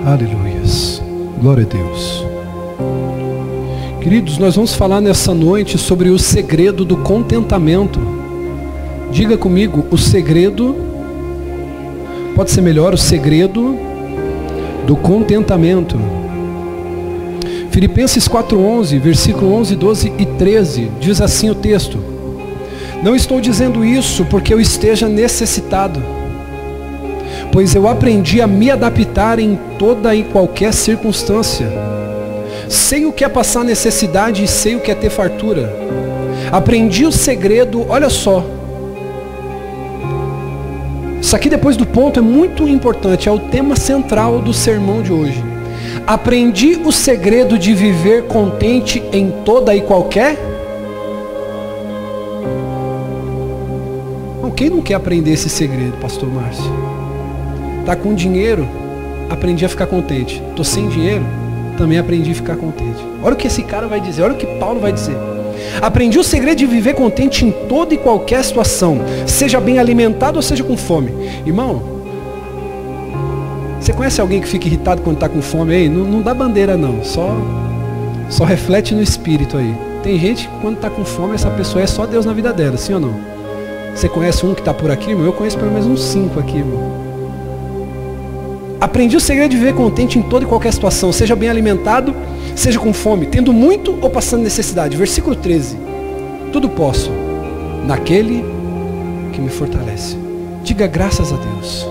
Aleluias. Glória a Deus. Queridos, nós vamos falar nessa noite sobre o segredo do contentamento. Diga comigo, o segredo, pode ser melhor, o segredo do contentamento. Filipenses 4:11, versículo 11, 12 e 13, diz assim o texto: não estou dizendo isso porque eu esteja necessitado, pois eu aprendi a me adaptar em toda e qualquer circunstância. Sei o que é passar necessidade e sei o que é ter fartura. Aprendi o segredo, olha só. Isso aqui depois do ponto é muito importante, é o tema central do sermão de hoje. Aprendi o segredo de viver contente em toda e qualquer. Bom, quem não quer aprender esse segredo, pastor Márcio? Tá com dinheiro, aprendi a ficar contente. Tô sem dinheiro, também aprendi a ficar contente. Olha o que esse cara vai dizer, olha o que Paulo vai dizer. Aprendi o segredo de viver contente em toda e qualquer situação, seja bem alimentado ou seja com fome. Irmão, você conhece alguém que fica irritado quando está com fome aí? Não dá bandeira não, só reflete no espírito aí. Tem gente que quando está com fome, essa pessoa é só Deus na vida dela, sim ou não? Você conhece um que está por aqui, irmão? Eu conheço pelo menos uns 5 aqui, irmão. Aprendi o segredo de viver contente em toda e qualquer situação, seja bem alimentado, seja com fome, tendo muito ou passando necessidade. Versículo 13. Tudo posso naquele que me fortalece. Diga graças a Deus.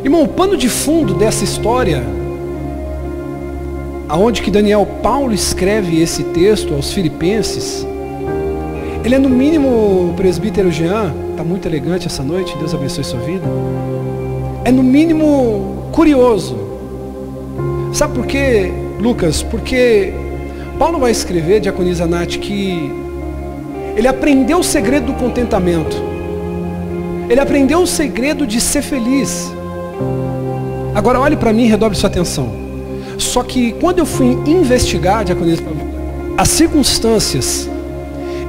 Irmão, o pano de fundo dessa história, aonde que Paulo escreve esse texto aos Filipenses, ele é no mínimo, o presbítero Jean, está muito elegante essa noite, Deus abençoe sua vida, é no mínimo curioso. Sabe por quê, Lucas? Porque Paulo vai escrever, diaconisa Nath, que ele aprendeu o segredo do contentamento, ele aprendeu o segredo de ser feliz. Agora olhe para mim e redobre sua atenção. Só que quando eu fui investigar, diaconisa, as circunstâncias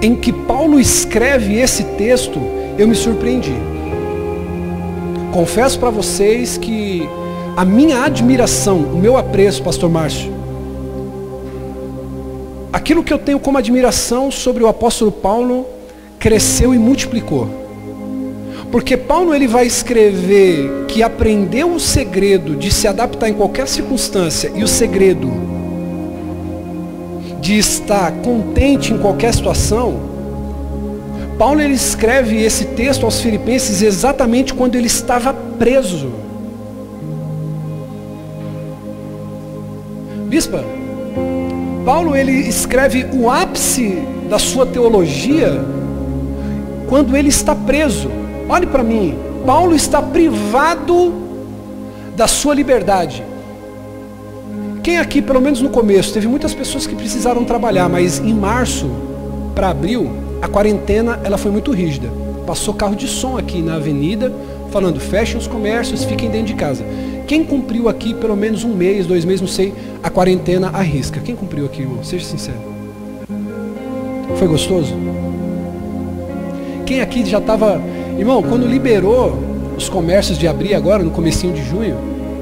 em que Paulo escreve esse texto, eu me surpreendi. Confesso para vocês que a minha admiração, o meu apreço, pastor Márcio, aquilo que eu tenho como admiração sobre o apóstolo Paulo, cresceu e multiplicou. Porque Paulo ele vai escrever que aprendeu o segredo de se adaptar em qualquer circunstância e o segredo de estar contente em qualquer situação. Paulo ele escreve esse texto aos Filipenses exatamente quando ele estava preso. Bispa, Paulo ele escreve o ápice da sua teologia quando ele está preso. Olhe para mim, Paulo está privado da sua liberdade. Quem aqui, pelo menos no começo, teve muitas pessoas que precisaram trabalhar, mas em março para abril, a quarentena ela foi muito rígida. Passou carro de som aqui na avenida, falando, fechem os comércios, fiquem dentro de casa. Quem cumpriu aqui pelo menos 1 mês, 2 meses, não sei, a quarentena à risca? Quem cumpriu aqui, irmão? Seja sincero. Foi gostoso? Quem aqui já estava... Irmão, quando liberou os comércios de abrir agora, no comecinho de junho,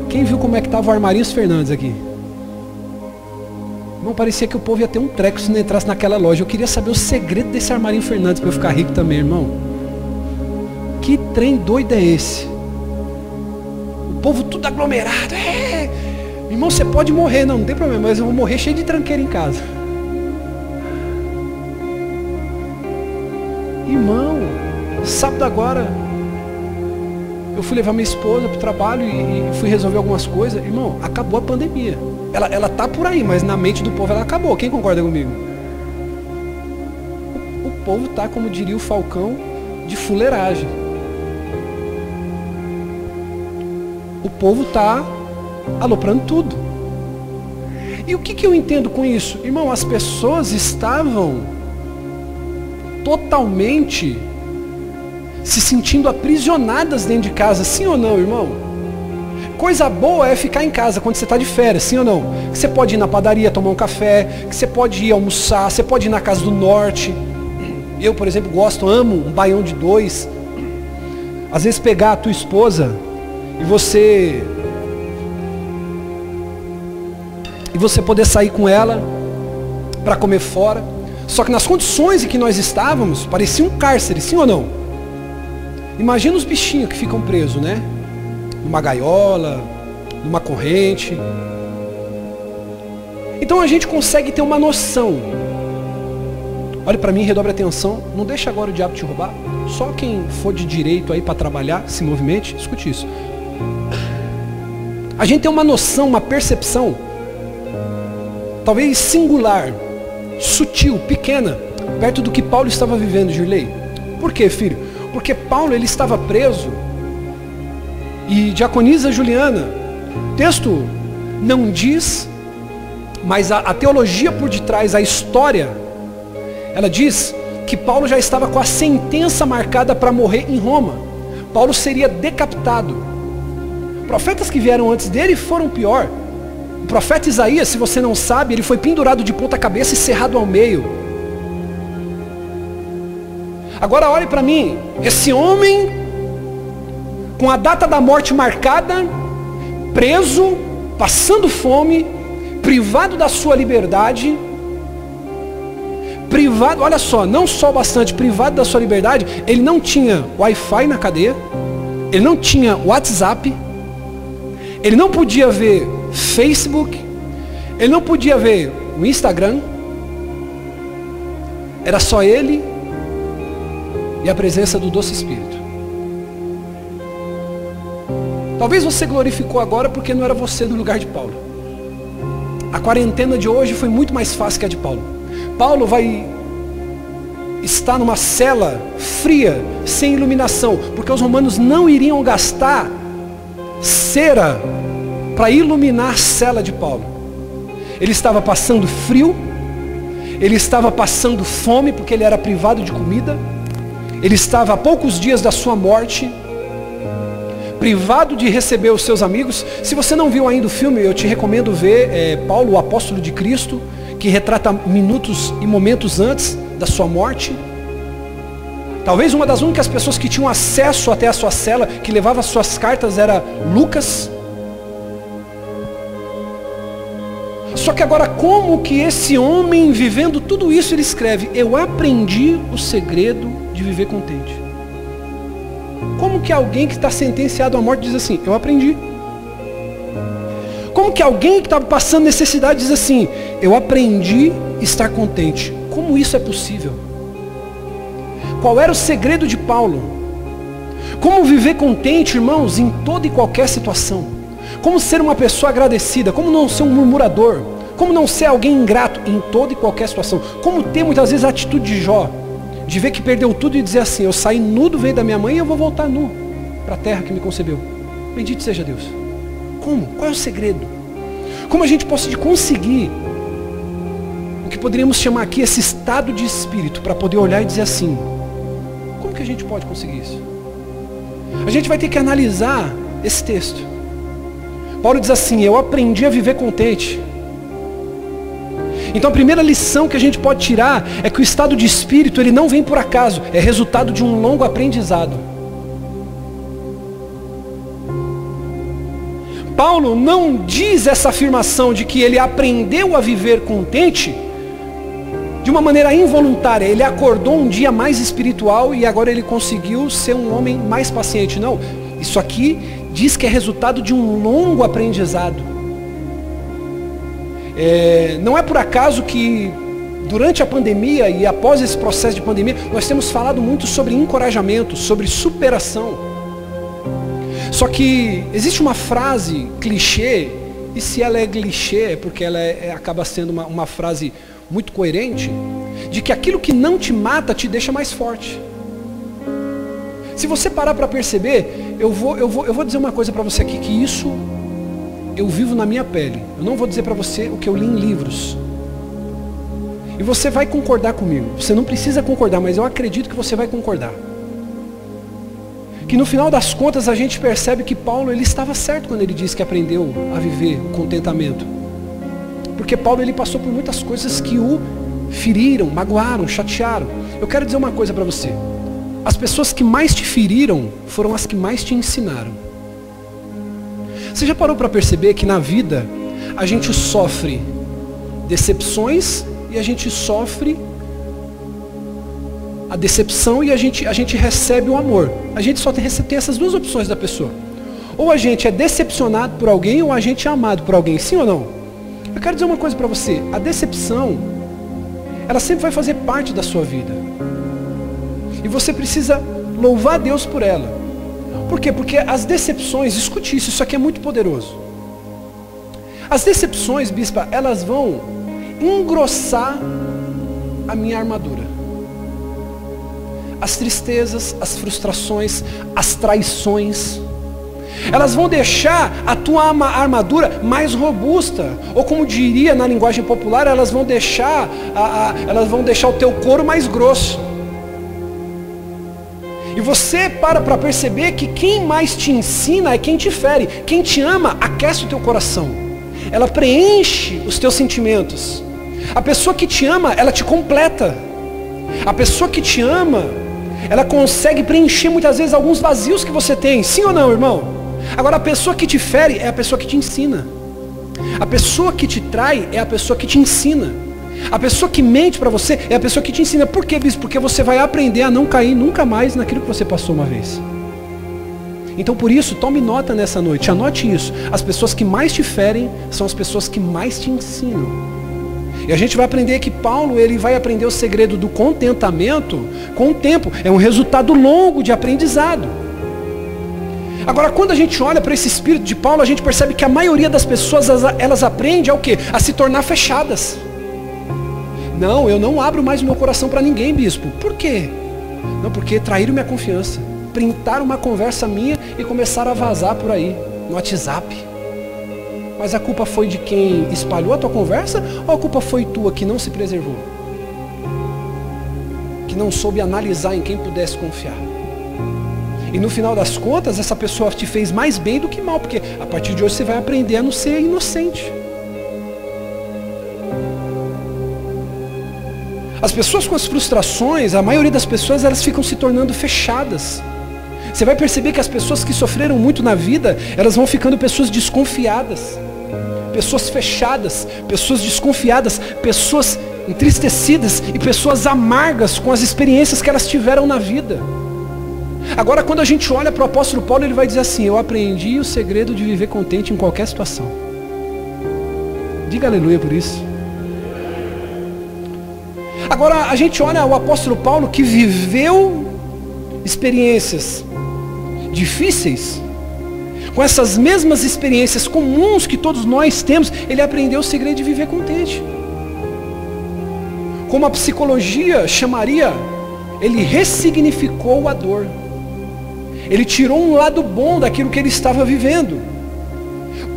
quem viu como é que estava o Armarinhos Fernandes aqui? Irmão, parecia que o povo ia ter um treco se não entrasse naquela loja. Eu queria saber o segredo desse Armarinho Fernandes para eu ficar rico também, irmão. Que trem doido é esse? O povo tudo aglomerado. Irmão, você pode morrer, não tem problema, mas eu vou morrer cheio de tranqueira em casa. Irmão, sábado agora, eu fui levar minha esposa para o trabalho e fui resolver algumas coisas. Irmão, acabou a pandemia. Ela tá por aí, mas na mente do povo ela acabou. Quem concorda comigo? O povo tá, como diria o Falcão, de fuleiragem. O povo tá aloprando tudo. E o que eu entendo com isso? Irmão, as pessoas estavam totalmente se sentindo aprisionadas dentro de casa, sim ou não, irmão? Coisa boa é ficar em casa quando você está de férias, sim ou não? Que você pode ir na padaria tomar um café, que você pode ir almoçar, você pode ir na casa do norte. Eu, por exemplo, amo um baião de 2. Às vezes pegar a tua esposa E você poder sair com ela para comer fora. Só que nas condições em que nós estávamos, parecia um cárcere, sim ou não? Imagina os bichinhos que ficam presos, né? Numa gaiola, numa corrente. Então a gente consegue ter uma noção. Olha para mim, redobre a atenção. Não deixa agora o diabo te roubar. Só quem for de direito aí para trabalhar, se movimente, escute isso. A gente tem uma noção, uma percepção, talvez singular, sutil, pequena, perto do que Paulo estava vivendo, Girlei. Por quê, filho? Porque Paulo, ele estava preso. E diaconisa Juliana, o texto não diz, mas a teologia por detrás, a história, ela diz que Paulo já estava com a sentença marcada para morrer em Roma. Paulo seria decapitado. Profetas que vieram antes dele foram pior. O profeta Isaías, se você não sabe, ele foi pendurado de ponta cabeça e cerrado ao meio. Agora olhe para mim, esse homem, com a data da morte marcada, preso, passando fome, privado da sua liberdade, privado, olha só, não só bastante privado da sua liberdade, ele não tinha Wi-Fi na cadeia, ele não tinha WhatsApp, ele não podia ver Facebook, ele não podia ver o Instagram, era só ele e a presença do doce Espírito. Talvez você glorificou agora porque não era você no lugar de Paulo. A quarentena de hoje foi muito mais fácil que a de Paulo. Paulo vai estar numa cela fria, sem iluminação, porque os romanos não iriam gastar cera para iluminar a cela de Paulo. Ele estava passando frio, ele estava passando fome, porque ele era privado de comida, ele estava a poucos dias da sua morte, privado de receber os seus amigos. Se você não viu ainda o filme, eu te recomendo ver Paulo, o apóstolo de Cristo, que retrata minutos e momentos antes da sua morte. Talvez uma das únicas pessoas que tinham acesso até a sua cela, que levava as suas cartas, era Lucas. Só que agora, como que esse homem, vivendo tudo isso, ele escreve: eu aprendi o segredo de viver contente. Como que alguém que está sentenciado à morte diz assim: eu aprendi? Como que alguém que está passando necessidade diz assim: eu aprendi a estar contente? Como isso é possível? Qual era o segredo de Paulo? Como viver contente, irmãos, em toda e qualquer situação? Como ser uma pessoa agradecida? Como não ser um murmurador? Como não ser alguém ingrato em toda e qualquer situação? Como ter muitas vezes a atitude de Jó, de ver que perdeu tudo e dizer assim: eu saí nu do ventre da minha mãe e eu vou voltar nu para a terra que me concebeu. Bendito seja Deus. Como? Qual é o segredo? Como a gente pode conseguir o que poderíamos chamar aqui esse estado de espírito, para poder olhar e dizer assim: como que a gente pode conseguir isso? A gente vai ter que analisar esse texto. Paulo diz assim: eu aprendi a viver contente. Então a primeira lição que a gente pode tirar é que o estado de espírito, ele não vem por acaso, é resultado de um longo aprendizado. Paulo não diz essa afirmação de que ele aprendeu a viver contente de uma maneira involuntária. Ele acordou um dia mais espiritual e agora ele conseguiu ser um homem mais paciente. Não, isso aqui diz que é resultado de um longo aprendizado. Não é por acaso que durante a pandemia e após esse processo de pandemia, nós temos falado muito sobre encorajamento, sobre superação. Só que existe uma frase clichê, e se ela é clichê é porque ela acaba sendo uma frase muito coerente, de que aquilo que não te mata te deixa mais forte. Se você parar para perceber, eu vou dizer uma coisa para você aqui, que isso eu vivo na minha pele. Eu não vou dizer para você o que eu li em livros. E você vai concordar comigo. Você não precisa concordar, mas eu acredito que você vai concordar. Que no final das contas a gente percebe que Paulo, ele estava certo quando ele disse que aprendeu a viver o contentamento. Porque Paulo, ele passou por muitas coisas que o feriram, magoaram, chatearam. Eu quero dizer uma coisa para você. As pessoas que mais te feriram foram as que mais te ensinaram. Você já parou para perceber que na vida a gente sofre decepções e a gente sofre a decepção e a gente recebe o amor. A gente só tem essas duas opções da pessoa. Ou a gente é decepcionado por alguém ou a gente é amado por alguém. Sim ou não? Eu quero dizer uma coisa para você. A decepção, ela sempre vai fazer parte da sua vida. E você precisa louvar a Deus por ela. Por quê? Porque as decepções, escute isso aqui é muito poderoso. As decepções, bispa, elas vão engrossar a minha armadura. As tristezas, as frustrações, as traições, elas vão deixar a tua armadura mais robusta. Ou como diria na linguagem popular, elas vão deixar o teu couro mais grosso. E você para perceber que quem mais te ensina é quem te fere. Quem te ama aquece o teu coração. Ela preenche os teus sentimentos. A pessoa que te ama, ela te completa. A pessoa que te ama, ela consegue preencher muitas vezes alguns vazios que você tem. Sim ou não, irmão? Agora a pessoa que te fere é a pessoa que te ensina. A pessoa que te trai é a pessoa que te ensina. A pessoa que mente para você é a pessoa que te ensina. Por quê, bispo? Porque você vai aprender a não cair nunca mais naquilo que você passou uma vez. Então por isso, tome nota nessa noite, anote isso. As pessoas que mais te ferem são as pessoas que mais te ensinam. E a gente vai aprender que Paulo, ele vai aprender o segredo do contentamento com o tempo. É um resultado longo de aprendizado. Agora, quando a gente olha para esse espírito de Paulo, a gente percebe que a maioria das pessoas, elas aprendem ao quê? A se tornar fechadas. Não, eu não abro mais o meu coração para ninguém, bispo. Por quê? Não, porque traíram minha confiança. Printaram uma conversa minha e começaram a vazar por aí, no WhatsApp. Mas a culpa foi de quem espalhou a tua conversa ou a culpa foi tua que não se preservou? Que não soube analisar em quem pudesse confiar. E no final das contas, essa pessoa te fez mais bem do que mal, porque a partir de hoje você vai aprender a não ser inocente. As pessoas com as frustrações, a maioria das pessoas, elas ficam se tornando fechadas. Você vai perceber que as pessoas que sofreram muito na vida, elas vão ficando pessoas desconfiadas, pessoas fechadas, pessoas desconfiadas, pessoas entristecidas e pessoas amargas com as experiências que elas tiveram na vida. Agora, quando a gente olha para o apóstolo Paulo, ele vai dizer assim: eu aprendi o segredo de viver contente em qualquer situação. Diga aleluia por isso. Agora, a gente olha o apóstolo Paulo que viveu experiências difíceis, com essas mesmas experiências comuns que todos nós temos, ele aprendeu o segredo de viver contente. Como a psicologia chamaria, ele ressignificou a dor. Ele tirou um lado bom daquilo que ele estava vivendo.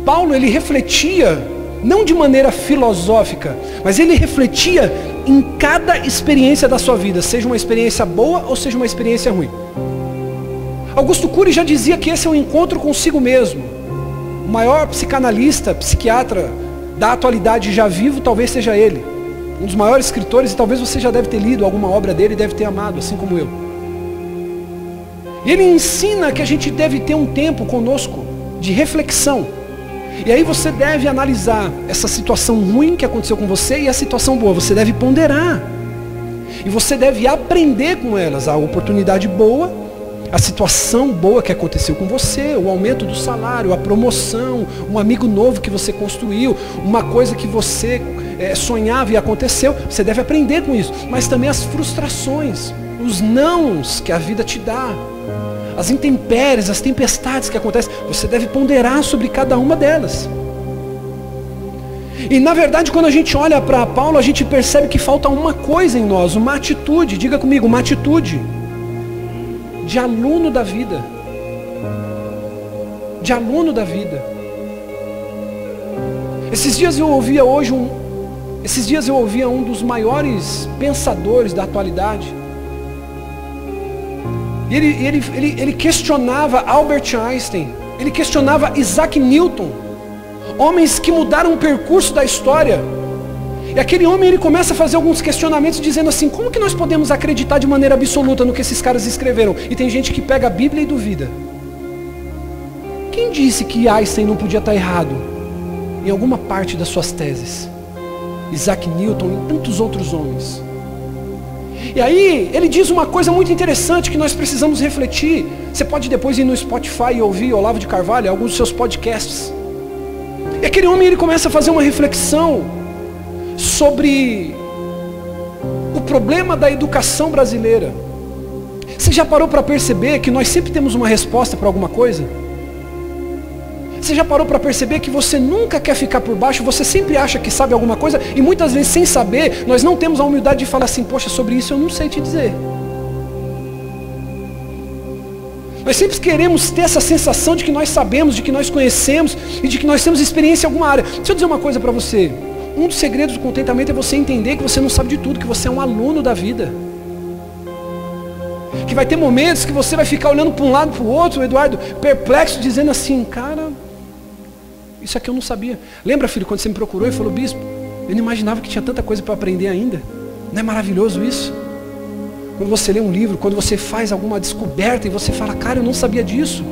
Paulo, ele refletia, não de maneira filosófica, mas ele refletia em cada experiência da sua vida, seja uma experiência boa ou seja uma experiência ruim. Augusto Cury já dizia que esse é um encontro consigo mesmo. O maior psicanalista, psiquiatra da atualidade já vivo, talvez seja ele. Um dos maiores escritores, e talvez você já deve ter lido alguma obra dele e deve ter amado, assim como eu. E ele ensina que a gente deve ter um tempo conosco de reflexão. E aí você deve analisar essa situação ruim que aconteceu com você e a situação boa. Você deve ponderar. E você deve aprender com elas. A oportunidade boa, a situação boa que aconteceu com você, o aumento do salário, a promoção, um amigo novo que você construiu, uma coisa que você sonhava e aconteceu. Você deve aprender com isso. Mas também as frustrações, os nãos que a vida te dá, as intempéries, as tempestades que acontecem, você deve ponderar sobre cada uma delas. E na verdade, quando a gente olha para Paulo, a gente percebe que falta uma coisa em nós, uma atitude, diga comigo, uma atitude de aluno da vida. De aluno da vida. Esses dias eu ouvia um dos maiores pensadores da atualidade. E ele questionava Albert Einstein, ele questionava Isaac Newton, homens que mudaram o percurso da história. E aquele homem, ele começa a fazer alguns questionamentos dizendo assim: como que nós podemos acreditar de maneira absoluta no que esses caras escreveram? E tem gente que pega a Bíblia e duvida. quem disse que Einstein não podia estar errado em alguma parte das suas teses? Isaac Newton e tantos outros homens. E aí, ele diz uma coisa muito interessante que nós precisamos refletir. Você pode depois ir no Spotify e ouvir Olavo de Carvalho, alguns dos seus podcasts. E aquele homem, ele começa a fazer uma reflexão sobre o problema da educação brasileira. Você já parou para perceber que nós sempre temos uma resposta para alguma coisa? Você já parou para perceber que você nunca quer ficar por baixo, você sempre acha que sabe alguma coisa, e muitas vezes sem saber, nós não temos a humildade de falar assim, poxa, sobre isso eu não sei te dizer. Nós sempre queremos ter essa sensação de que nós sabemos, de que nós conhecemos, e de que nós temos experiência em alguma área. Deixa eu dizer uma coisa para você, um dos segredos do contentamento é você entender que você não sabe de tudo, que você é um aluno da vida. Que vai ter momentos que você vai ficar olhando para um lado, para o outro, Eduardo, perplexo, dizendo assim, cara, isso aqui eu não sabia. Lembra, filho, quando você me procurou e falou, bispo, eu não imaginava que tinha tanta coisa para aprender ainda. Não é maravilhoso isso? Quando você lê um livro, quando você faz alguma descoberta e você fala, cara, eu não sabia disso.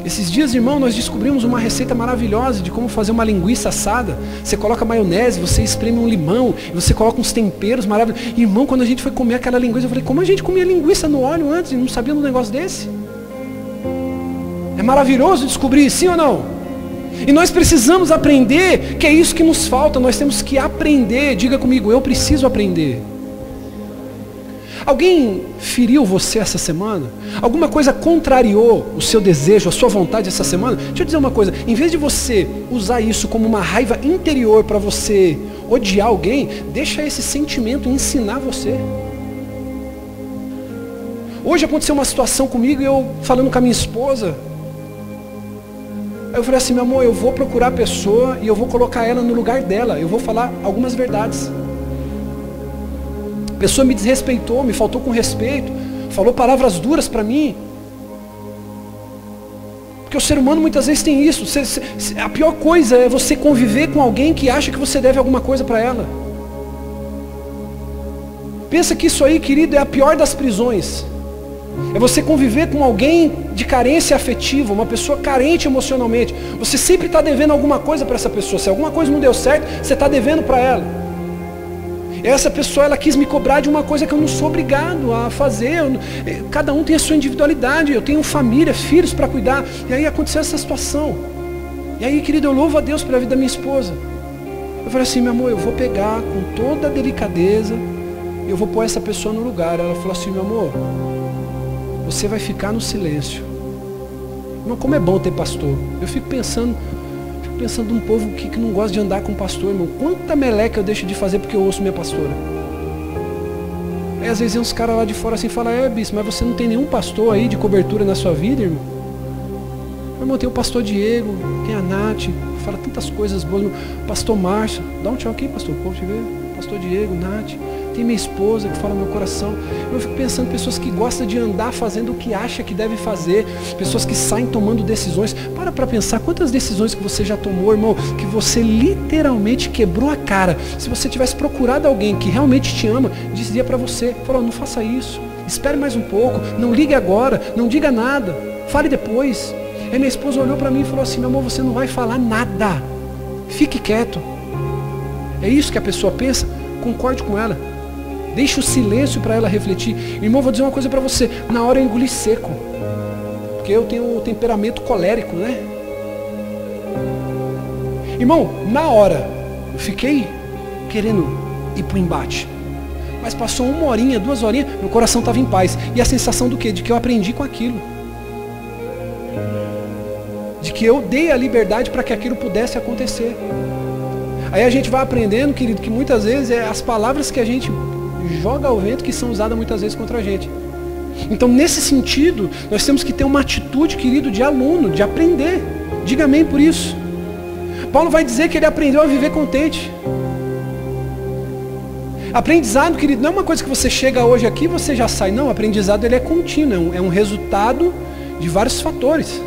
Esses dias, irmão, nós descobrimos uma receita maravilhosa de como fazer uma linguiça assada. Você coloca maionese, você espreme um limão, você coloca uns temperos maravilhosos. Irmão, quando a gente foi comer aquela linguiça, eu falei, como a gente comia linguiça no óleo antes e não sabia de um negócio desse? É maravilhoso descobrir, sim ou não? E nós precisamos aprender, que é isso que nos falta, nós temos que aprender. Diga comigo, eu preciso aprender. Alguém feriu você essa semana? Alguma coisa contrariou o seu desejo, a sua vontade essa semana? Deixa eu dizer uma coisa, em vez de você usar isso como uma raiva interior para você odiar alguém, deixa esse sentimento ensinar você. Hoje aconteceu uma situação comigo e eu falando com a minha esposa, aí eu falei assim, meu amor, eu vou procurar a pessoa e eu vou colocar ela no lugar dela, eu vou falar algumas verdades. A pessoa me desrespeitou, me faltou com respeito, falou palavras duras para mim. Porque o ser humano muitas vezes tem isso. A pior coisa é você conviver com alguém que acha que você deve alguma coisa para ela. Pensa que isso aí, querido, é a pior das prisões. É você conviver com alguém de carência afetiva, uma pessoa carente emocionalmente. Você sempre está devendo alguma coisa para essa pessoa. Se alguma coisa não deu certo, você está devendo para ela. Essa pessoa, ela quis me cobrar de uma coisa que eu não sou obrigado a fazer. Cada um tem a sua individualidade. Eu tenho família, filhos para cuidar. E aí aconteceu essa situação. E aí, querido, eu louvo a Deus pela vida da minha esposa. Eu falei assim, meu amor, eu vou pegar com toda a delicadeza, eu vou pôr essa pessoa no lugar. Ela falou assim, meu amor, você vai ficar no silêncio. Não, como é bom ter pastor. Eu fico pensando um povo que não gosta de andar com pastor, irmão. Quanta meleca eu deixo de fazer porque eu ouço minha pastora. Aí às vezes uns caras lá de fora assim falam, bispo, mas você não tem nenhum pastor aí de cobertura na sua vida, irmão? Meu irmão, tem o pastor Diego, tem a Nath, fala tantas coisas boas. Pastor Márcio, dá um tchau aqui, pastor, o povo te vê. Pastor Diego, Nath, tem minha esposa que fala no meu coração. Eu fico pensando, pessoas que gostam de andar fazendo o que acha que deve fazer, pessoas que saem tomando decisões. Para pensar quantas decisões que você já tomou, irmão, que você literalmente quebrou a cara. Se você tivesse procurado alguém que realmente te ama, dizia para você, falou, não faça isso, espere mais um pouco, não ligue agora, não diga nada, fale depois. Aí minha esposa olhou para mim e falou assim, meu amor, você não vai falar nada, fique quieto. É isso que a pessoa pensa? Concorde com ela. Deixa o silêncio para ela refletir. Irmão, vou dizer uma coisa para você. Na hora eu engoli seco. Porque eu tenho o temperamento colérico, né? Irmão, na hora eu fiquei querendo ir para o embate. Mas passou 1 horinha, 2 horinhas, meu coração estava em paz. E a sensação do quê? De que eu aprendi com aquilo. De que eu dei a liberdade para que aquilo pudesse acontecer. Aí a gente vai aprendendo, querido, que muitas vezes é as palavras que a gente joga ao vento que são usadas muitas vezes contra a gente. Então, nesse sentido, nós temos que ter uma atitude, querido, de aluno, de aprender. Diga amém por isso. Paulo vai dizer que ele aprendeu a viver contente. Aprendizado, querido, não é uma coisa que você chega hoje aqui e você já sai. Não, o aprendizado ele é contínuo, é um resultado de vários fatores.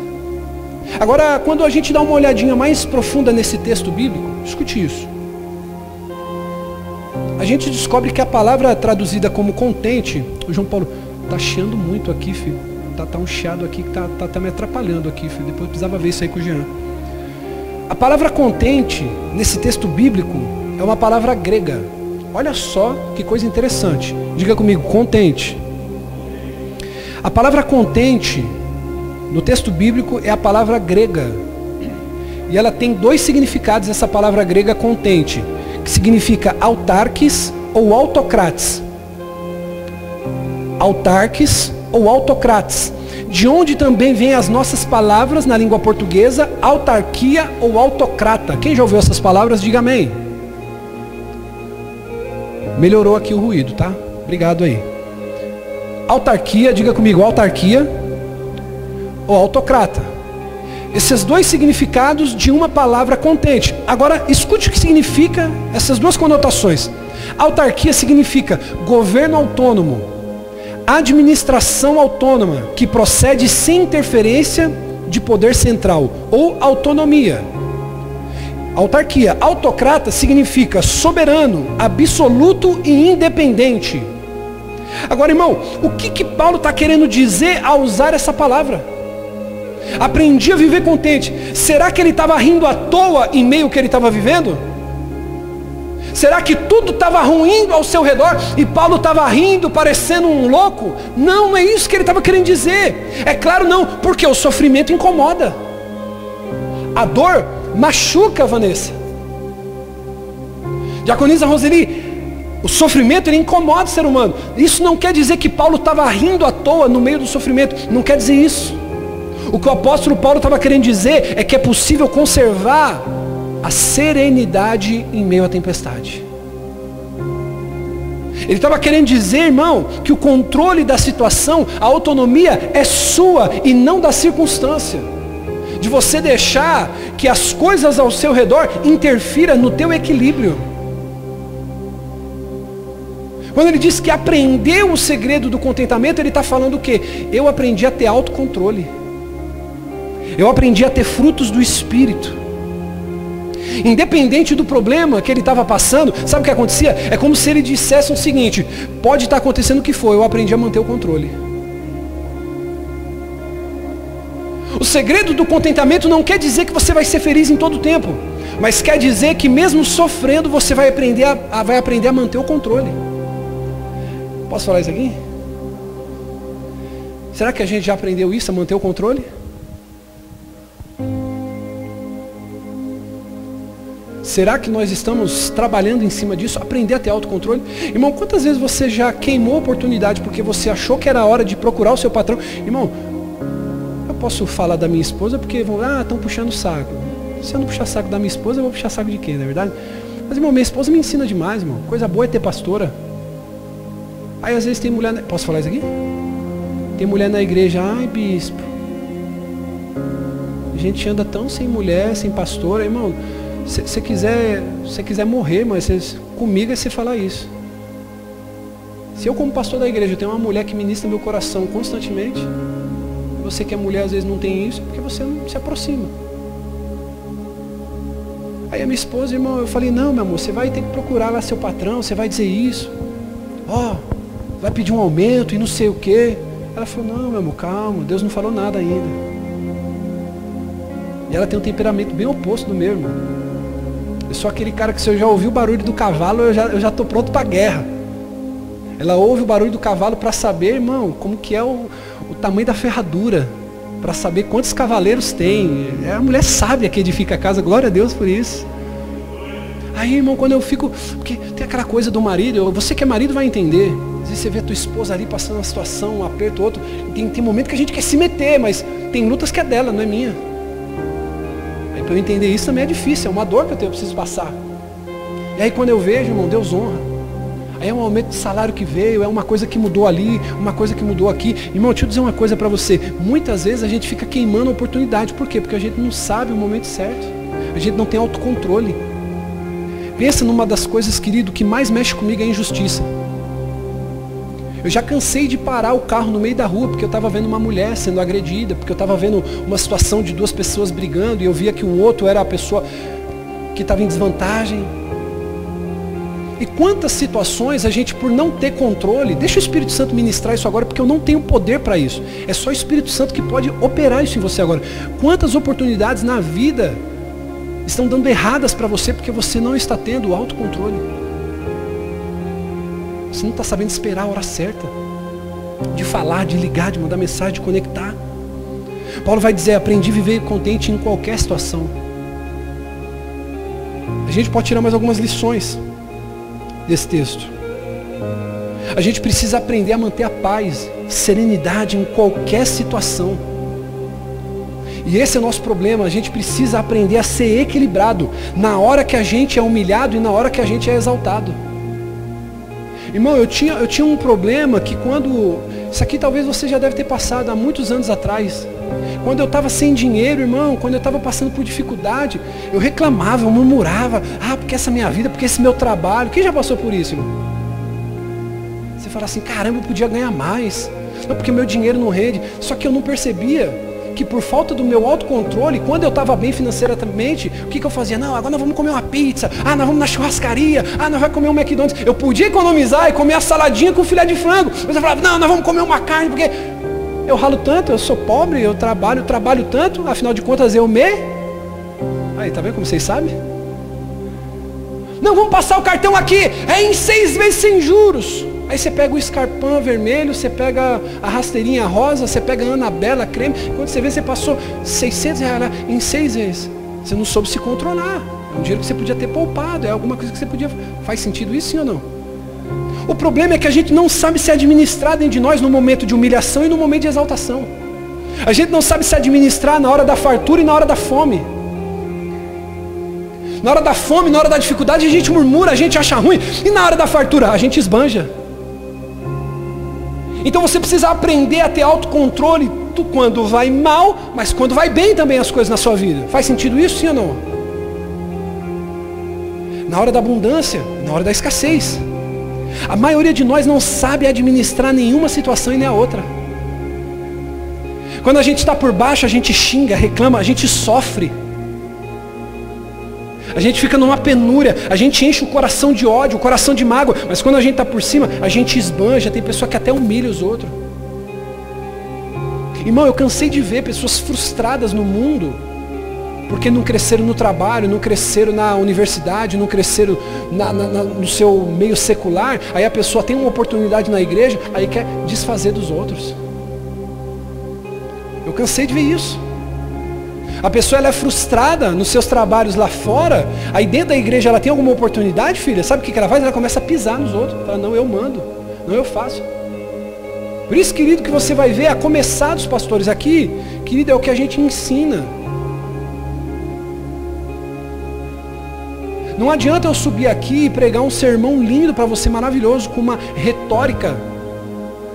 Agora, quando a gente dá uma olhadinha mais profunda nesse texto bíblico, escute isso. A gente descobre que a palavra traduzida como contente, o João Paulo, está chiando muito aqui, filho. tá um chiado aqui que tá me atrapalhando aqui, filho. Depois eu precisava ver isso aí com o Jean. A palavra contente, nesse texto bíblico, é uma palavra grega. Olha só que coisa interessante. Diga comigo, contente. A palavra contente, no texto bíblico, é a palavra grega. E ela tem dois significados, essa palavra grega contente, que significa autarques ou autocrates. Autarques ou autocrates. De onde também vêm as nossas palavras na língua portuguesa, autarquia ou autocrata. Quem já ouviu essas palavras, diga amém. Melhorou aqui o ruído, tá? Obrigado aí. Autarquia, diga comigo, autarquia ou autocrata. Esses dois significados de uma palavra contente. Agora, escute o que significa essas duas conotações. Autarquia significa governo autônomo, administração autônoma, que procede sem interferência de poder central, ou autonomia. Autarquia. Autocrata significa soberano, absoluto e independente. Agora, irmão, o que Paulo está querendo dizer ao usar essa palavra? Aprendi a viver contente. Será que ele estava rindo à toa em meio ao que ele estava vivendo? Será que tudo estava ruim ao seu redor e Paulo estava rindo, parecendo um louco? Não, não é isso que ele estava querendo dizer. É claro não, porque o sofrimento incomoda. A dor machuca, Vanessa. Diaconisa Roseli, o sofrimento ele incomoda o ser humano. Isso não quer dizer que Paulo estava rindo à toa no meio do sofrimento. Não quer dizer isso. O que o apóstolo Paulo estava querendo dizer é que é possível conservar a serenidade em meio à tempestade. Ele estava querendo dizer, irmão, que o controle da situação, a autonomia é sua e não da circunstância. De você deixar que as coisas ao seu redor interfiram no teu equilíbrio. Quando ele diz que aprendeu o segredo do contentamento, ele está falando o quê? Eu aprendi a ter autocontrole. Eu aprendi a ter frutos do Espírito. Independente do problema que ele estava passando, sabe o que acontecia? É como se ele dissesse o seguinte: pode estar acontecendo o que for, eu aprendi a manter o controle. O segredo do contentamento não quer dizer que você vai ser feliz em todo o tempo, mas quer dizer que mesmo sofrendo, você vai aprender a manter o controle. Posso falar isso aqui? Será que a gente já aprendeu isso, a manter o controle? Será que nós estamos trabalhando em cima disso? Aprender a ter autocontrole? Irmão, quantas vezes você já queimou a oportunidade porque você achou que era a hora de procurar o seu patrão? Irmão, eu posso falar da minha esposa porque estão puxando o saco. Se eu não puxar saco da minha esposa, eu vou puxar saco de quem, não é verdade? Mas, irmão, minha esposa me ensina demais, irmão. Coisa boa é ter pastora. Aí, às vezes, tem mulher... Posso falar isso aqui? Tem mulher na igreja, ai, bispo. A gente anda tão sem mulher, sem pastora, irmão... Se você quiser morrer, mas comigo é você falar isso. Se eu como pastor da igreja, eu tenho uma mulher que ministra meu coração constantemente, você que é mulher às vezes não tem isso, porque você não se aproxima. Aí a minha esposa, irmão, eu falei, não, meu amor, você vai ter que procurar lá seu patrão, você vai dizer isso. Vai pedir um aumento e não sei o quê. Ela falou, não, meu amor, calma, Deus não falou nada ainda. E ela tem um temperamento bem oposto do meu, irmão. Eu sou aquele cara que se eu já ouvi o barulho do cavalo, eu já estou pronto para a guerra. Ela ouve o barulho do cavalo para saber, irmão, como que é o tamanho da ferradura. Para saber quantos cavaleiros tem. É a mulher sábia que edifica a casa, glória a Deus por isso. Aí, irmão, quando eu fico... Porque tem aquela coisa do marido, você que é marido vai entender. Às vezes você vê a tua esposa ali passando uma situação, um aperto, outro. Tem momento que a gente quer se meter, mas tem lutas que é dela, não é minha. Para eu entender isso também é difícil, é uma dor que eu preciso passar. E aí quando eu vejo, irmão, Deus honra. Aí é um aumento de salário que veio, é uma coisa que mudou ali, uma coisa que mudou aqui. Irmão, deixa eu dizer uma coisa para você. Muitas vezes a gente fica queimando a oportunidade. Por quê? Porque a gente não sabe o momento certo. A gente não tem autocontrole. Pensa numa das coisas, querido, que mais mexe comigo é a injustiça. Eu já cansei de parar o carro no meio da rua porque eu estava vendo uma mulher sendo agredida, porque eu estava vendo uma situação de duas pessoas brigando e eu via que o outro era a pessoa que estava em desvantagem. E quantas situações a gente, por não ter controle, deixa o Espírito Santo ministrar isso agora, porque eu não tenho poder para isso. É só o Espírito Santo que pode operar isso em você agora. Quantas oportunidades na vida estão dando erradas para você, porque você não está tendo autocontrole. Você não está sabendo esperar a hora certa, de falar, de ligar, de mandar mensagem, de conectar. Paulo vai dizer, aprendi a viver contente em qualquer situação. A gente pode tirar mais algumas lições desse texto. A gente precisa aprender a manter a paz, serenidade em qualquer situação. E esse é o nosso problema. A gente precisa aprender a ser equilibrado na hora que a gente é humilhado e na hora que a gente é exaltado. Irmão, eu tinha um problema que quando... Isso aqui talvez você já deve ter passado há muitos anos atrás. Quando eu estava sem dinheiro, irmão, quando eu estava passando por dificuldade, eu reclamava, eu murmurava, porque essa minha vida, porque esse meu trabalho. Quem já passou por isso, irmão? Você fala assim, caramba, eu podia ganhar mais. Não, porque meu dinheiro não rende. Só que eu não percebia que por falta do meu autocontrole, quando eu estava bem financeiramente, o que eu fazia? Não, agora nós vamos comer uma pizza, nós vamos na churrascaria, nós vamos comer um McDonald's. Eu podia economizar e comer a saladinha com filé de frango, mas eu falava, não, nós vamos comer uma carne, porque eu ralo tanto, eu sou pobre, eu trabalho tanto, afinal de contas eu me... Aí, tá vendo como vocês sabem? Não, vamos passar o cartão aqui, é em 6 vezes sem juros. Aí você pega o escarpão vermelho, você pega a rasteirinha rosa, você pega a Anabela creme. Quando você vê, você passou R$600 lá em 6 vezes. Você não soube se controlar. É um dinheiro que você podia ter poupado. É alguma coisa que você podia... Faz sentido isso, sim ou não? O problema é que a gente não sabe se administrar dentro de nós no momento de humilhação e no momento de exaltação. A gente não sabe se administrar na hora da fartura e na hora da fome. Na hora da fome, na hora da dificuldade, a gente murmura, a gente acha ruim. E na hora da fartura, a gente esbanja. Então você precisa aprender a ter autocontrole quando vai mal, mas quando vai bem também as coisas na sua vida. Faz sentido isso, sim ou não? Na hora da abundância, na hora da escassez. A maioria de nós não sabe administrar nenhuma situação e nem a outra. Quando a gente está por baixo, a gente xinga, reclama, a gente sofre. A gente fica numa penúria, a gente enche o coração de ódio, o coração de mágoa, mas quando a gente está por cima, a gente esbanja, tem pessoa que até humilha os outros. Irmão, eu cansei de ver pessoas frustradas no mundo, porque não cresceram no trabalho, não cresceram na universidade, não cresceram no seu meio secular, aí a pessoa tem uma oportunidade na igreja, aí quer desfazer dos outros. Eu cansei de ver isso. A pessoa ela é frustrada nos seus trabalhos lá fora, aí dentro da igreja ela tem alguma oportunidade, filha, sabe o que ela faz? Ela começa a pisar nos outros, fala, não, eu mando, não, eu faço. Por isso, querido, que você vai ver, a começar dos pastores aqui, querido, é o que a gente ensina. Não adianta eu subir aqui e pregar um sermão lindo para você, maravilhoso, com uma retórica,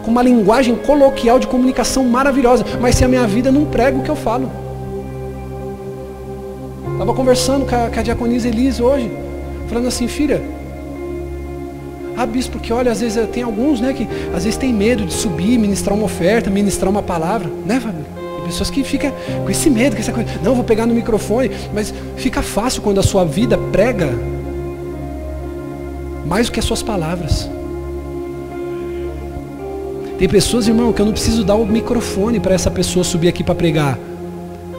com uma linguagem coloquial de comunicação maravilhosa, mas se a minha vida não prega o que eu falo. Estava conversando com a diaconisa Elise hoje, falando assim, filha, bispo, porque olha, às vezes tem alguns, né, que às vezes tem medo de subir, ministrar uma oferta, ministrar uma palavra, né, família? Tem pessoas que ficam com esse medo, com essa coisa, não, vou pegar no microfone, mas fica fácil quando a sua vida prega mais do que as suas palavras. Tem pessoas, irmão, que eu não preciso dar o microfone para essa pessoa subir aqui para pregar.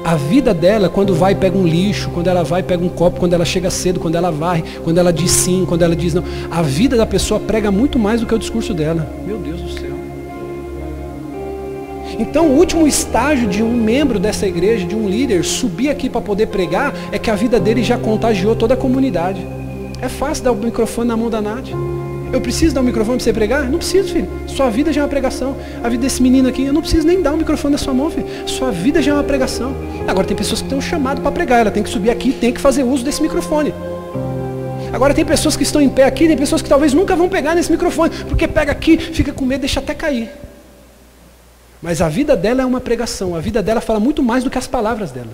A vida dela, quando vai, pega um lixo, quando ela vai, pega um copo, quando ela chega cedo, quando ela varre, quando ela diz sim, quando ela diz não. A vida da pessoa prega muito mais do que o discurso dela. Meu Deus do céu. Então, o último estágio de um membro dessa igreja, de um líder, subir aqui para poder pregar, é que a vida dele já contagiou toda a comunidade. É fácil dar o microfone na mão da Nath. Eu preciso dar um microfone para você pregar? Não preciso, filho. Sua vida já é uma pregação. A vida desse menino aqui, eu não preciso nem dar um microfone na sua mão, filho. Sua vida já é uma pregação. Agora tem pessoas que têm um chamado para pregar. Ela tem que subir aqui e tem que fazer uso desse microfone. Agora tem pessoas que estão em pé aqui, tem pessoas que talvez nunca vão pegar nesse microfone, porque pega aqui, fica com medo, deixa até cair. Mas a vida dela é uma pregação. A vida dela fala muito mais do que as palavras dela.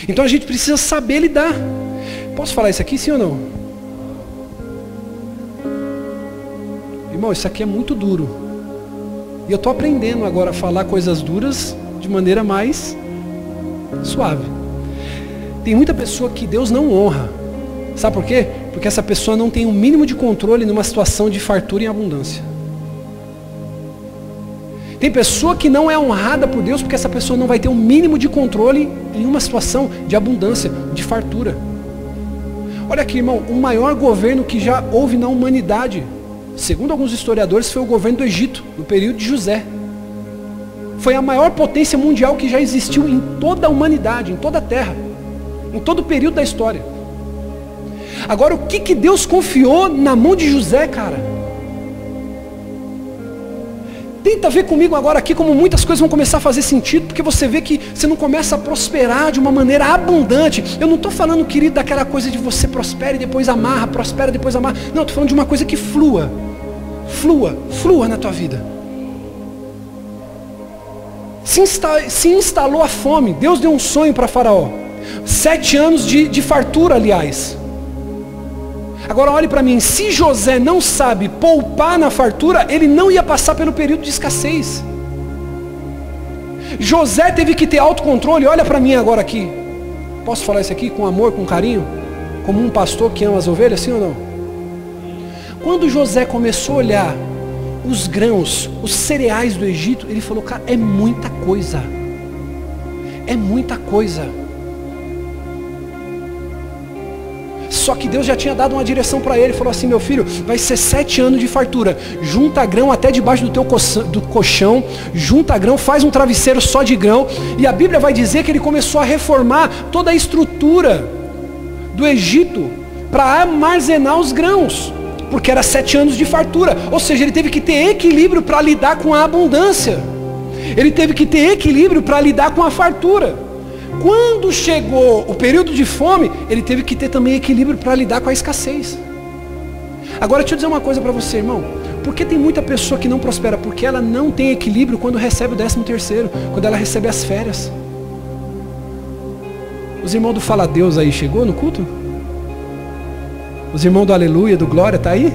Então a gente precisa saber lidar. Posso falar isso aqui, sim ou não? Irmão, isso aqui é muito duro. E eu estou aprendendo agora a falar coisas duras de maneira mais suave. Tem muita pessoa que Deus não honra. Sabe por quê? Porque essa pessoa não tem o mínimo de controle numa situação de fartura e abundância. Tem pessoa que não é honrada por Deus porque essa pessoa não vai ter o mínimo de controle em uma situação de abundância, de fartura. Olha aqui, irmão, o maior governo que já houve na humanidade, segundo alguns historiadores, foi o governo do Egito, no período de José. Foi a maior potência mundial que já existiu em toda a humanidade, em toda a terra, em todo o período da história. Agora, o que Deus confiou na mão de José, cara? Tenta ver comigo agora aqui como muitas coisas vão começar a fazer sentido, porque você vê que você não começa a prosperar de uma maneira abundante. Eu não estou falando, querido, daquela coisa de você prospera e depois amarra, prospera e depois amarra. Não, estou falando de uma coisa que flua na tua vida. Se instalou a fome. Deus deu um sonho para Faraó. 7 anos de fartura, aliás. Agora olhe para mim, se José não sabe poupar na fartura, ele não ia passar pelo período de escassez. José teve que ter autocontrole. Olha para mim agora aqui. Posso falar isso aqui com amor, com carinho? Como um pastor que ama as ovelhas, sim ou não? Quando José começou a olhar os grãos, os cereais do Egito, ele falou, cara, é muita coisa. É muita coisa. Só que Deus já tinha dado uma direção para ele. Falou assim, meu filho, vai ser 7 anos de fartura. Junta grão até debaixo do teu colchão. Junta grão, faz um travesseiro só de grão. E a Bíblia vai dizer que ele começou a reformar toda a estrutura do Egito para armazenar os grãos. Porque era 7 anos de fartura. Ou seja, ele teve que ter equilíbrio para lidar com a abundância. Ele teve que ter equilíbrio para lidar com a fartura. Quando chegou o período de fome, ele teve que ter também equilíbrio para lidar com a escassez. Agora deixa eu dizer uma coisa para você, irmão. Por que tem muita pessoa que não prospera? Porque ela não tem equilíbrio quando recebe o 13º, quando ela recebe as férias. Os irmãos do Fala Deus aí, chegou no culto? Os irmãos do Aleluia, do Glória, tá aí?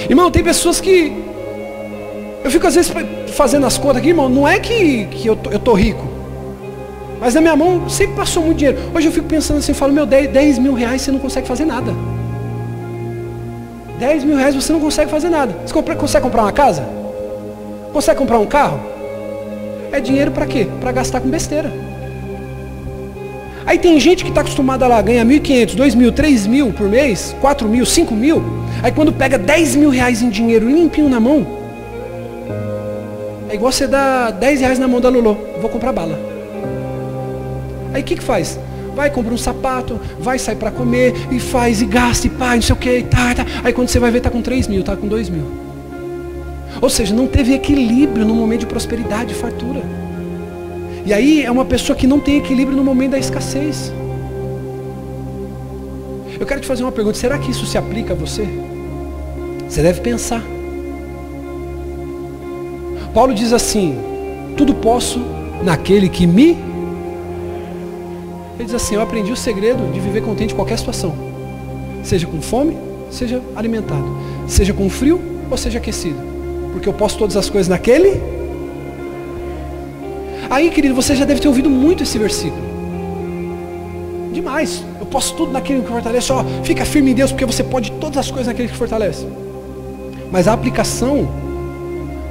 Irmão, tem pessoas que... Eu fico às vezes fazendo as contas aqui, irmão, não é que eu tô rico, mas na minha mão sempre passou muito dinheiro. Hoje eu fico pensando assim, eu falo, meu, 10 mil reais você não consegue fazer nada. 10 mil reais você não consegue fazer nada. Você consegue comprar uma casa? Consegue comprar um carro? É dinheiro para quê? Para gastar com besteira. Aí tem gente que está acostumada lá, ganha 1.500, 2.000, 3.000 por mês, 4.000, 5.000. Aí quando pega 10 mil reais em dinheiro limpinho na mão, é igual você dar 10 reais na mão da Lolô. Vou comprar bala. Aí o que faz? Vai, compra um sapato, vai sair para comer, e faz, e gasta, e pá, não sei o que, tá. Aí quando você vai ver, tá com 3.000, tá com 2.000. Ou seja, não teve equilíbrio no momento de prosperidade, de fartura. E aí é uma pessoa que não tem equilíbrio no momento da escassez. Eu quero te fazer uma pergunta, será que isso se aplica a você? Você deve pensar. Paulo diz assim, tudo posso naquele que me... Ele diz assim, eu aprendi o segredo de viver contente em qualquer situação. Seja com fome, seja alimentado. Seja com frio ou seja aquecido. Porque eu posso todas as coisas naquele... Aí, querido, você já deve ter ouvido muito esse versículo. Demais. Eu posso tudo naquele que fortalece. Ó, fica firme em Deus, porque você pode todas as coisas naquele que fortalece. Mas a aplicação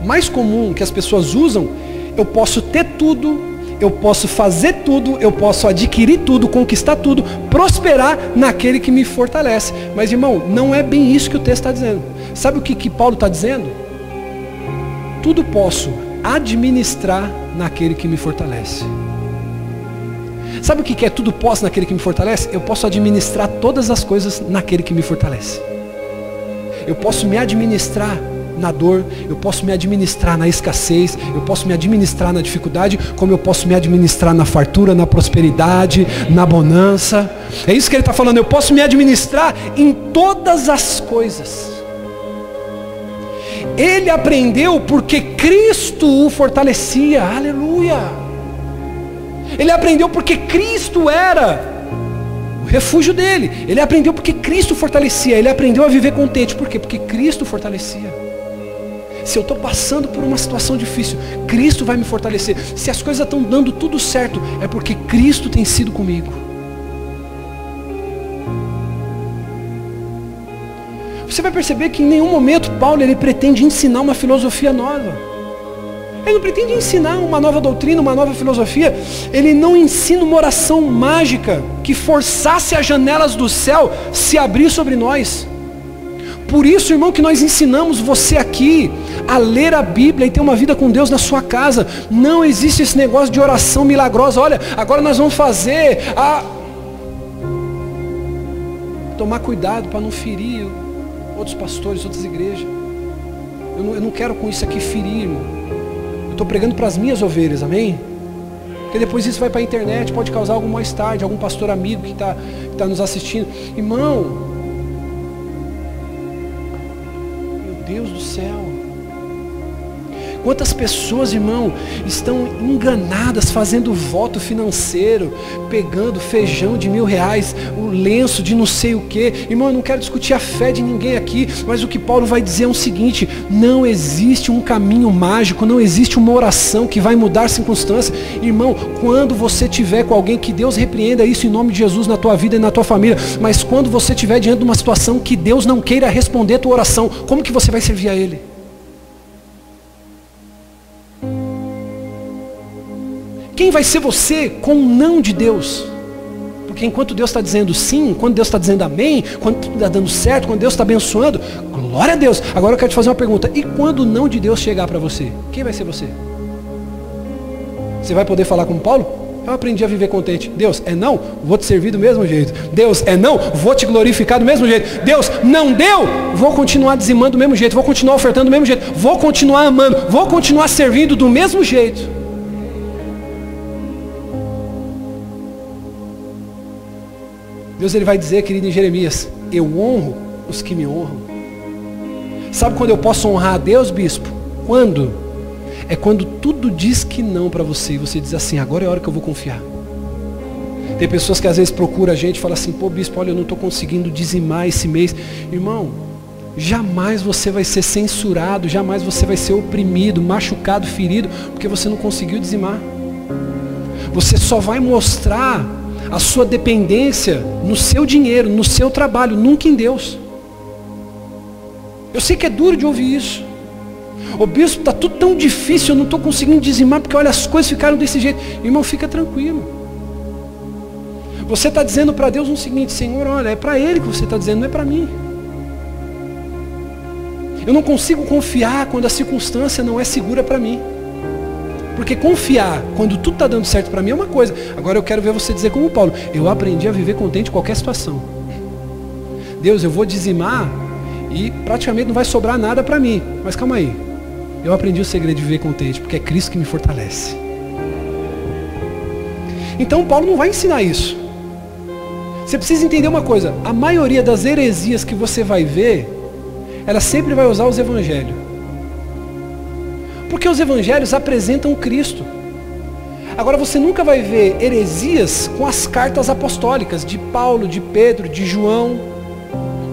mais comum que as pessoas usam, eu posso ter tudo, eu posso fazer tudo, eu posso adquirir tudo, conquistar tudo, prosperar naquele que me fortalece. Mas, irmão, não é bem isso que o texto está dizendo. Sabe o que Paulo está dizendo? Tudo posso administrar naquele que me fortalece. Sabe o que é tudo posso naquele que me fortalece? Eu posso administrar todas as coisas naquele que me fortalece. Eu posso me administrar na dor, eu posso me administrar na escassez, eu posso me administrar na dificuldade, como eu posso me administrar na fartura, na prosperidade, na bonança. É isso que ele está falando, eu posso me administrar em todas as coisas. Ele aprendeu porque Cristo o fortalecia, aleluia. Ele aprendeu porque Cristo era o refúgio dele. Ele aprendeu porque Cristo fortalecia, ele aprendeu a viver contente. Por quê? Porque Cristo fortalecia. Se eu estou passando por uma situação difícil, Cristo vai me fortalecer. Se as coisas estão dando tudo certo, é porque Cristo tem sido comigo. Você vai perceber que em nenhum momento Paulo ele pretende ensinar uma filosofia nova. Ele não pretende ensinar uma nova doutrina, uma nova filosofia. Ele não ensina uma oração mágica que forçasse as janelas do céu se abrir sobre nós. Por isso, irmão, que nós ensinamos você aqui a ler a Bíblia e ter uma vida com Deus na sua casa. Não existe esse negócio de oração milagrosa. Olha, agora nós vamos fazer a... Tomar cuidado para não ferir outros pastores, outras igrejas. Eu não quero com isso aqui ferir, irmão. Estou pregando para as minhas ovelhas, amém? Porque depois isso vai para a internet, pode causar algo mais tarde, algum pastor amigo que tá nos assistindo. Irmão, meu Deus do céu. Quantas pessoas, irmão, estão enganadas fazendo voto financeiro, pegando feijão de R$1.000, o lenço de não sei o que. Irmão, eu não quero discutir a fé de ninguém aqui, mas o que Paulo vai dizer é o seguinte: não existe um caminho mágico, não existe uma oração que vai mudar a circunstância. Irmão, quando você tiver com alguém, que Deus repreenda isso em nome de Jesus na tua vida e na tua família, mas quando você estiver diante de uma situação que Deus não queira responder a tua oração, como que você vai servir a Ele? Quem vai ser você com o não de Deus? Porque enquanto Deus está dizendo sim, quando Deus está dizendo amém, quando tudo está dando certo, quando Deus está abençoando, glória a Deus. Agora eu quero te fazer uma pergunta: e quando o não de Deus chegar para você, quem vai ser você? Você vai poder falar como Paulo? Eu aprendi a viver contente. Deus, é não? Vou te servir do mesmo jeito. Deus, é não? Vou te glorificar do mesmo jeito. Deus, não deu? Vou continuar dizimando do mesmo jeito. Vou continuar ofertando do mesmo jeito. Vou continuar amando. Vou continuar servindo do mesmo jeito. Deus ele vai dizer, querido, em Jeremias: eu honro os que me honram. Sabe quando eu posso honrar a Deus, bispo? Quando? É quando tudo diz que não para você e você diz assim: agora é a hora que eu vou confiar. Tem pessoas que às vezes procuram a gente e falam assim: pô, bispo, olha, eu não estou conseguindo dizimar esse mês. Irmão, jamais você vai ser censurado, jamais você vai ser oprimido, machucado, ferido, porque você não conseguiu dizimar. Você só vai mostrar a sua dependência no seu dinheiro, no seu trabalho, nunca em Deus. Eu sei que é duro de ouvir isso. Ô bispo, está tudo tão difícil, eu não estou conseguindo dizimar, porque olha, as coisas ficaram desse jeito. Irmão, fica tranquilo. Você está dizendo para Deus o seguinte: Senhor, olha, é para Ele que você está dizendo, não é para mim. Eu não consigo confiar quando a circunstância não é segura para mim. Porque confiar quando tudo está dando certo para mim é uma coisa. Agora eu quero ver você dizer como Paulo: eu aprendi a viver contente em qualquer situação. Deus, eu vou dizimar e praticamente não vai sobrar nada para mim. Mas calma aí, eu aprendi o segredo de viver contente, porque é Cristo que me fortalece. Então Paulo não vai ensinar isso. Você precisa entender uma coisa: a maioria das heresias que você vai ver, ela sempre vai usar os evangelhos. Porque os evangelhos apresentam Cristo. Agora você nunca vai ver heresias com as cartas apostólicas de Paulo, de Pedro, de João,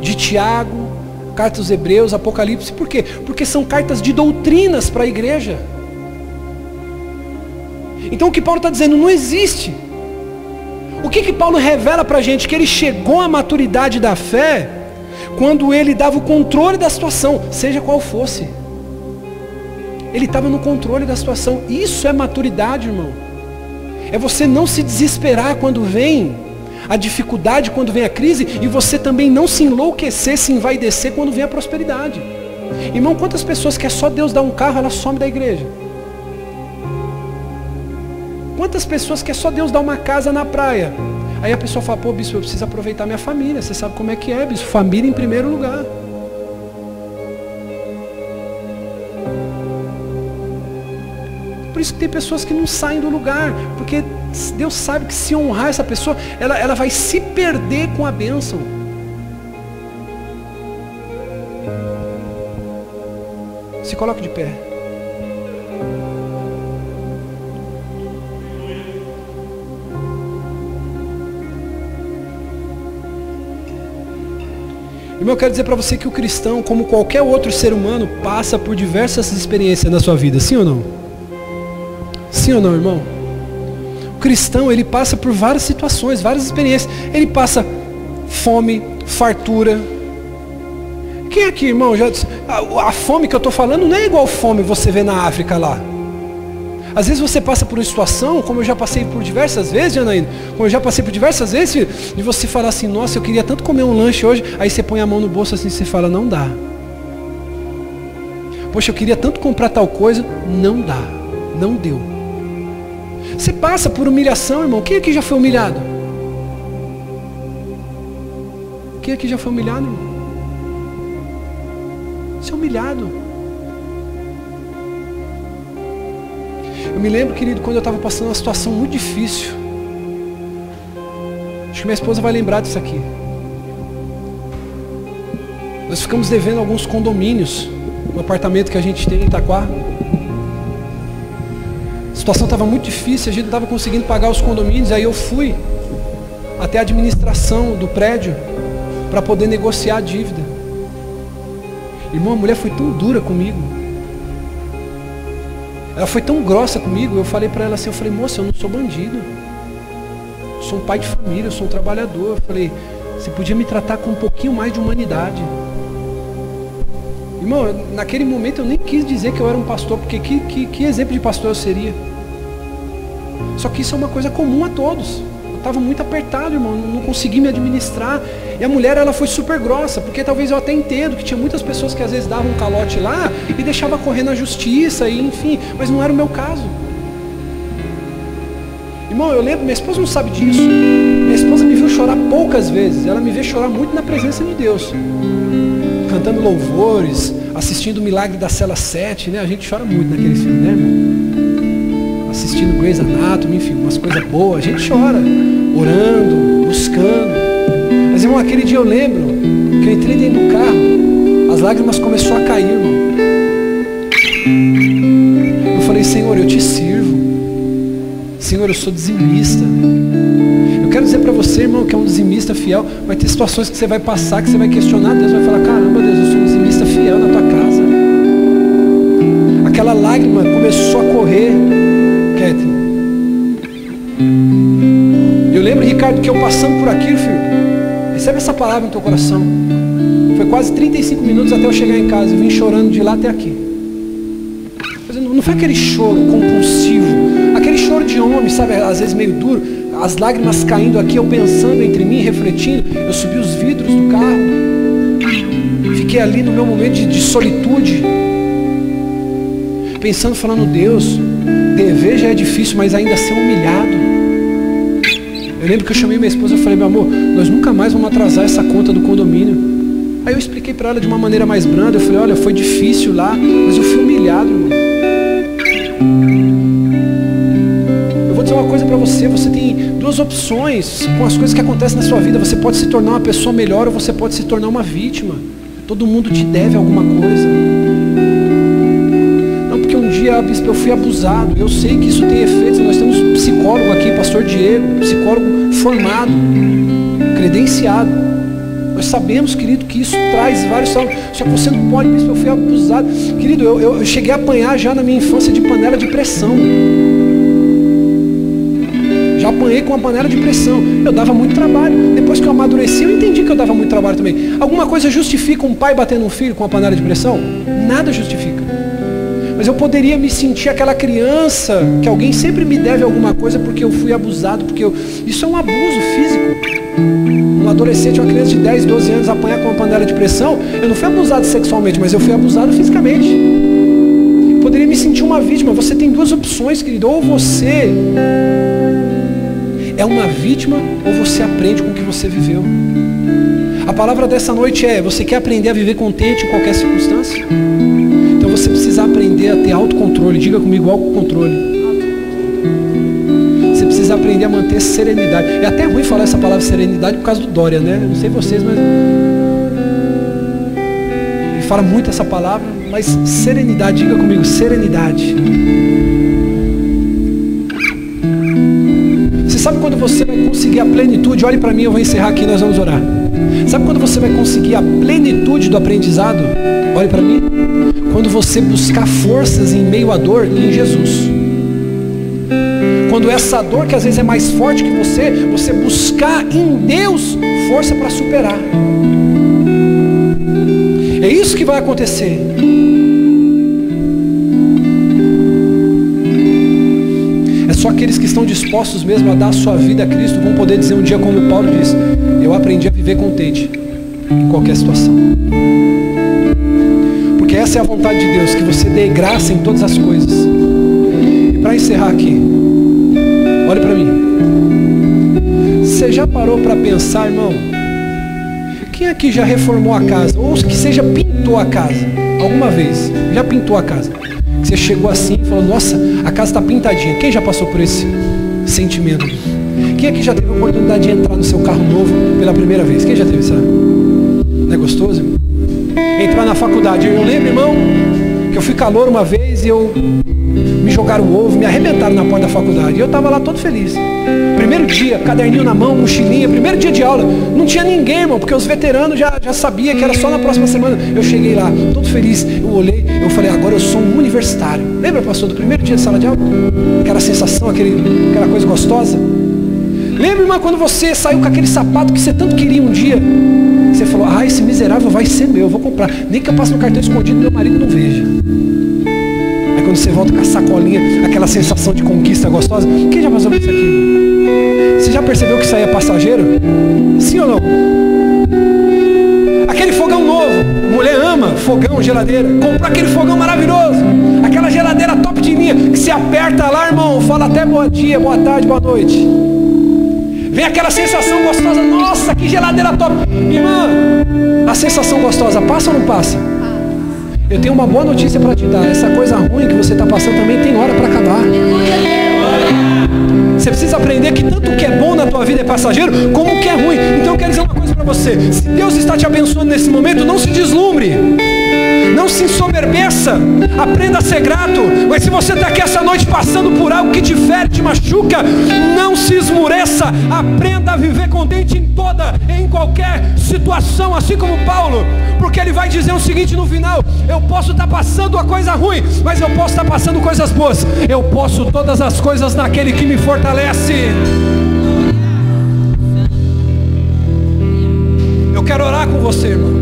de Tiago, cartas aos Hebreus, Apocalipse. Por quê? Porque são cartas de doutrinas para a igreja. Então o que Paulo está dizendo não existe. O que Paulo revela para a gente? Que ele chegou à maturidade da fé quando ele dava o controle da situação, seja qual fosse. Ele estava no controle da situação. Isso é maturidade, irmão. É você não se desesperar quando vem a dificuldade, quando vem a crise, e você também não se enlouquecer, se envaidecer quando vem a prosperidade. Irmão, quantas pessoas que é só Deus dar um carro, ela some da igreja? Quantas pessoas que é só Deus dar uma casa na praia? Aí a pessoa fala: pô, bispo, eu preciso aproveitar minha família. Você sabe como é que é, bispo? Família em primeiro lugar. Por isso que tem pessoas que não saem do lugar, porque Deus sabe que se honrar essa pessoa, ela vai se perder com a bênção. Se coloque de pé. Irmão, eu quero dizer para você que o cristão, como qualquer outro ser humano, passa por diversas experiências na sua vida, sim ou não? Sim ou não, irmão? O cristão, ele passa por várias situações, várias experiências. Ele passa fome, fartura. Quem aqui, irmão, a fome que eu estou falando não é igual fome você vê na África lá. Às vezes você passa por uma situação, como eu já passei por diversas vezes, Janaína, como eu já passei por diversas vezes, filho, de você falar assim, nossa, eu queria tanto comer um lanche hoje, aí você põe a mão no bolso assim, você fala, não dá. Poxa, eu queria tanto comprar tal coisa, não dá, não deu. Você passa por humilhação, irmão. Quem aqui já foi humilhado? Quem aqui já foi humilhado, irmão? Você é humilhado. Eu me lembro, querido, quando eu estava passando uma situação muito difícil. Acho que minha esposa vai lembrar disso aqui. Nós ficamos devendo alguns condomínios no apartamento que a gente tem em Itaquá. A situação estava muito difícil, a gente não estava conseguindo pagar os condomínios. Aí eu fui até a administração do prédio para poder negociar a dívida. Irmão, a mulher foi tão dura comigo. Ela foi tão grossa comigo. Eu falei para ela assim, eu falei, moça, eu não sou bandido. Eu sou um pai de família, eu sou um trabalhador. Eu falei, você podia me tratar com um pouquinho mais de humanidade. Irmão, naquele momento eu nem quis dizer que eu era um pastor, porque que exemplo de pastor eu seria? Só que isso é uma coisa comum a todos. Eu estava muito apertado, irmão, não consegui me administrar. E a mulher, ela foi super grossa, porque talvez eu até entendo que tinha muitas pessoas que às vezes davam um calote lá e deixavam correr na justiça, e enfim, mas não era o meu caso. Irmão, eu lembro, minha esposa não sabe disso. Minha esposa me viu chorar poucas vezes, ela me vê chorar muito na presença de Deus. Cantando louvores, assistindo o Milagre da Cela 7, né? A gente chora muito naquele filme, né, irmão? Assistindo Grey's Anatomy, enfim, umas coisas boas, a gente chora, orando, buscando. Mas, irmão, aquele dia eu lembro que eu entrei dentro do carro, as lágrimas começaram a cair, irmão. Eu falei, Senhor, eu te sirvo. Senhor, eu sou dizimista. Eu quero dizer para você, irmão, que é um dizimista fiel. Vai ter situações que você vai passar, que você vai questionar Deus, vai falar, caramba, Deus, eu sou um dizimista fiel na tua casa. Aquela lágrima começou a correr, Catherine. Eu lembro, Ricardo, que eu passando por aquilo, filho, recebe essa palavra no teu coração. Foi quase 35 minutos até eu chegar em casa. Eu vim chorando de lá até aqui. Não foi aquele choro compulsivo, aquele choro de homem, sabe, às vezes meio duro, as lágrimas caindo aqui, eu pensando entre mim, refletindo. Eu subi os vidros do carro, fiquei ali no meu momento de solitude, pensando, falando, Deus, dever já é difícil, mas ainda ser humilhado. Eu lembro que eu chamei minha esposa e falei, meu amor, nós nunca mais vamos atrasar essa conta do condomínio. Aí eu expliquei para ela de uma maneira mais branda. Eu falei, olha, foi difícil lá, mas eu fui humilhado, irmão. Eu vou dizer uma coisa para você, você tem duas opções com as coisas que acontecem na sua vida. Você pode se tornar uma pessoa melhor ou você pode se tornar uma vítima. Todo mundo te deve alguma coisa. Não, porque um dia, bispo, eu fui abusado. Eu sei que isso tem efeitos. Nós temos um psicólogo aqui, pastor Diego, psicólogo formado, credenciado. Nós sabemos, querido, que isso traz vários... Só que você não pode, bispo, eu fui abusado. Querido, eu cheguei a apanhar já na minha infância de panela de pressão. Já apanhei com uma panela de pressão. Eu dava muito trabalho. Depois que eu amadureci, eu entendi que eu dava muito trabalho também. Alguma coisa justifica um pai batendo um filho com uma panela de pressão? Nada justifica. Mas eu poderia me sentir aquela criança que alguém sempre me deve alguma coisa porque eu fui abusado, isso é um abuso físico. Um adolescente, uma criança de 10, 12 anos apanhar com uma panela de pressão, eu não fui abusado sexualmente, mas eu fui abusado fisicamente. Eu poderia me sentir uma vítima. Você tem duas opções, querido. Ou você é uma vítima, ou você aprende com o que você viveu. A palavra dessa noite é: você quer aprender a viver contente em qualquer circunstância? Então você precisa aprender a ter autocontrole. Diga comigo, autocontrole. Você precisa aprender a manter serenidade. É até ruim falar essa palavra serenidade por causa do Dória, né? Não sei vocês, mas ele fala muito essa palavra. Mas serenidade, diga comigo, serenidade. Você sabe quando você vai conseguir a plenitude? Olhe para mim, eu vou encerrar aqui, nós vamos orar. Sabe quando você vai conseguir a plenitude do aprendizado? Olhe para mim. Quando você buscar forças em meio à dor em Jesus. Quando essa dor, que às vezes é mais forte que você buscar em Deus força para superar. É isso que vai acontecer. É só aqueles que estão dispostos mesmo a dar a sua vida a Cristo vão poder dizer um dia, como Paulo disse: eu aprendi a viver contente em qualquer situação. Porque essa é a vontade de Deus, que você dê graça em todas as coisas. E para encerrar aqui, olhe para mim. Você já parou para pensar, irmão? Quem aqui já reformou a casa? Ou que seja, pintou a casa alguma vez? Já pintou a casa? Você chegou assim e falou: nossa, a casa está pintadinha. Quem já passou por esse sentimento? Quem aqui já teve a oportunidade de entrar no seu carro novo pela primeira vez? Quem já teve essa? Não é gostoso, irmão? Entrar na faculdade. Eu lembro, irmão, que eu fui calouro uma vez e me jogaram o ovo, me arrebentaram na porta da faculdade. E eu estava lá todo feliz. Primeiro dia, caderninho na mão, mochilinha, primeiro dia de aula. Não tinha ninguém, irmão, porque os veteranos já sabiam que era só na próxima semana. Eu cheguei lá, todo feliz. Eu olhei, eu falei: agora eu sou um universitário. Lembra, pastor, do primeiro dia de sala de aula? Aquela sensação, aquela coisa gostosa. Lembra, irmão, quando você saiu com aquele sapato que você tanto queria um dia? Você falou: ah, esse miserável vai ser meu, eu vou comprar. Nem que eu passe no cartão escondido e meu marido não veja. Aí quando você volta com a sacolinha, aquela sensação de conquista gostosa. Quem já passou por isso aqui? Você já percebeu que isso aí é passageiro? Sim ou não? Aquele fogão novo, mulher ama fogão, geladeira. Comprou aquele fogão maravilhoso, aquela geladeira top de linha, que se aperta lá, irmão, fala até bom dia, boa tarde, boa noite. Vem aquela sensação gostosa. Nossa, que geladeira top. Irmã, a sensação gostosa passa ou não passa? Eu tenho uma boa notícia para te dar. Essa coisa ruim que você está passando também tem hora para acabar. Você precisa aprender que tanto o que é bom na tua vida é passageiro, como o que é ruim. Então eu quero dizer uma coisa para você. Se Deus está te abençoando nesse momento, não se deslumbre, não se ensoberbeça, aprenda a ser grato. Mas se você está aqui essa noite passando por algo que te fere, te machuca, não se esmureça, aprenda a viver contente em qualquer situação, assim como Paulo, porque ele vai dizer o seguinte no final: eu posso estar passando uma coisa ruim, mas eu posso estar passando coisas boas. Eu posso todas as coisas naquele que me fortalece. Eu quero orar com você, irmão.